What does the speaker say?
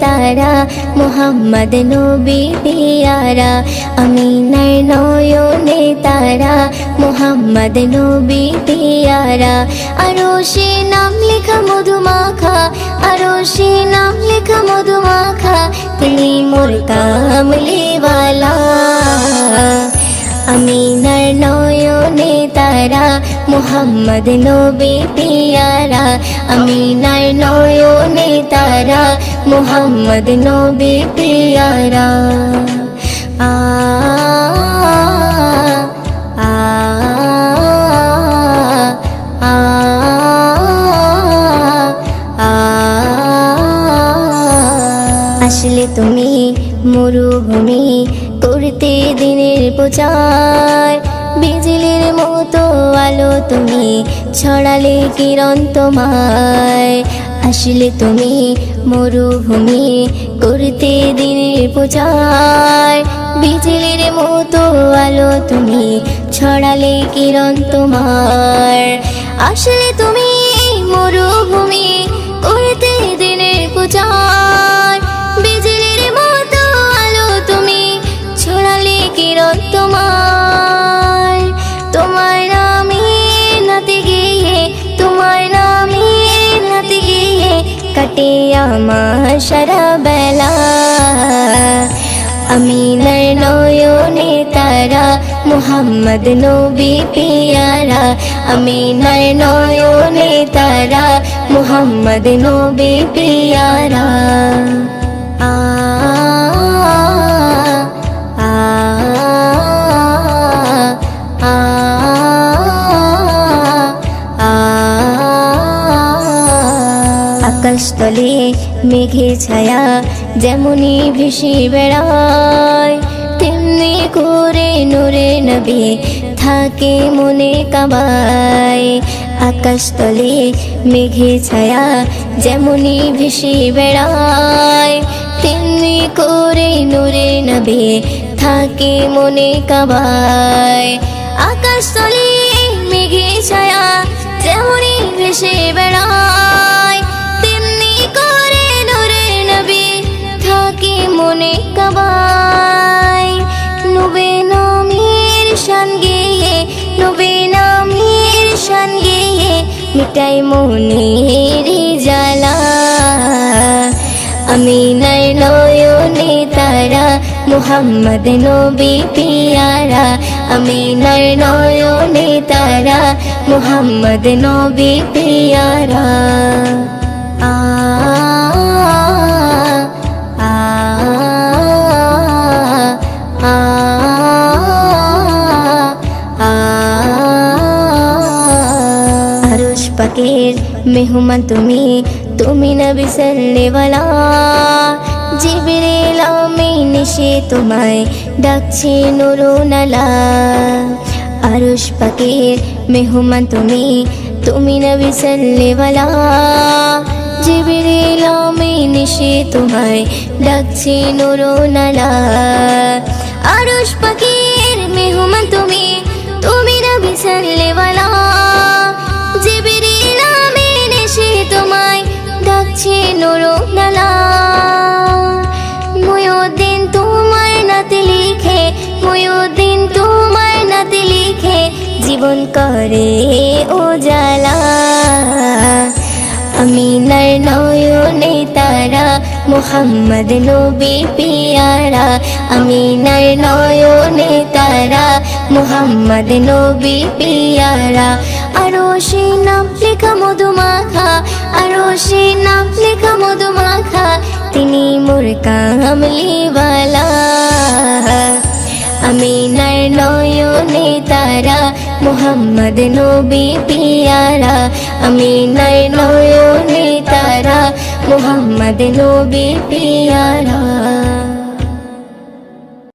তারা মুহাম্মদ নবী পিয়ারা আমিনার নয়নে তারা মুহাম্মদ নবী পিয়ারা আরশে নাম লেখা মধুমাখা আরশে নাম লেখা মধুমাখা তিনি মোর কামলিওয়ালা আমিনার নয়নে তারা মুহাম্মদ নবী পিয়ারা আমিনার নয়নে তারা মুহাম্মদ নবী পিয়ারা আ আ আ আসলে তুমি মরুভূমি করতে দিনের প্রচার বিজলির মতো আলো তুমি ছড়ালে কিরণ তোমায় আসলে তুমি মরুভূমি করতে দিনের প্রচার বিজলির মতো আলো তুমি ছড়ালে কিরণ তোমার আসলে তুমি মরুভূমি করতে দিনের প্রচার বিজলির মতো আলো তুমি ছড়ালে কিরণ তোমার তোমার নামে নাতে গিয়ে তোমার নামে নাতে গিয়ে কাটে আমার সারা বেলা আমিনার নয়নে তারা মুহাম্মদ নবী পিয়ারা আমিনার নয়নে তারা মুহাম্মদ নবী পিয়ারা আ আ আ আকাশতলে মেঘের ছায়া যেমনি ভেসে বেড়ায় তেমনি করে নূরে নবী থাকে মনে কাবায় আকাশতলে মেঘের ছায়া যেমনি ভেসে বেড়ায় তেমনি করে নূরে নবী থাকে মনে কাবায় আকাশতলে মেঘের ছায়া যেমনি ভেসে বেড়ায় তেমনি করে নূরে নবী থাকে মনে কাবায় নবী নামের শান গেয়ে নবী নামের শান গেয়ে মিটাই মনের জ্বালা আমিনার নয়নে তারা মুহাম্মদ নবী পিয়ারা আমিনার নয়নে তারা মুহাম্মদ নবী পিয়ারা আ আ আ আরশ পাকের মেহমান তুমি তুমি নবী সাল্লেওয়ালা জিবরিল আমিন এসে তোমায় ডাকছে নুরুনালা আরশ পাকের মেহমান তুমি তুমি নবী সাল্লেওয়ালা জিবরিল আমিন এসে তোমায় ডাকছে নুরুনালা আরশ পাকের মেহমান তুমি তুমি নবী সাল্লেওয়ালা জিবরিল আমিন এসে তোমায় ডাকছে নুরুনালা মুয়ুদ্দিন তোমার নাতে লিখে মুয়ুদ্দিন তোমার নাতে লিখে জীবন করে উজালা আমিনার নয়নে তারা মুহাম্মদ নবী পিয়ারা আমিনার নয়নে তারা মুহাম্মদ নবী পিয়ারা আরশে নাম লেখা মধুমাখা আরশে নাম লেখা মধুমাখা তিনি মোর কামলিওয়ালা আমিনার নয়নে তারা মুহাম্মদ নবী পিয়ারা আমিনার নয়নে তারা মুহাম্মদ নবী পিয়ারা।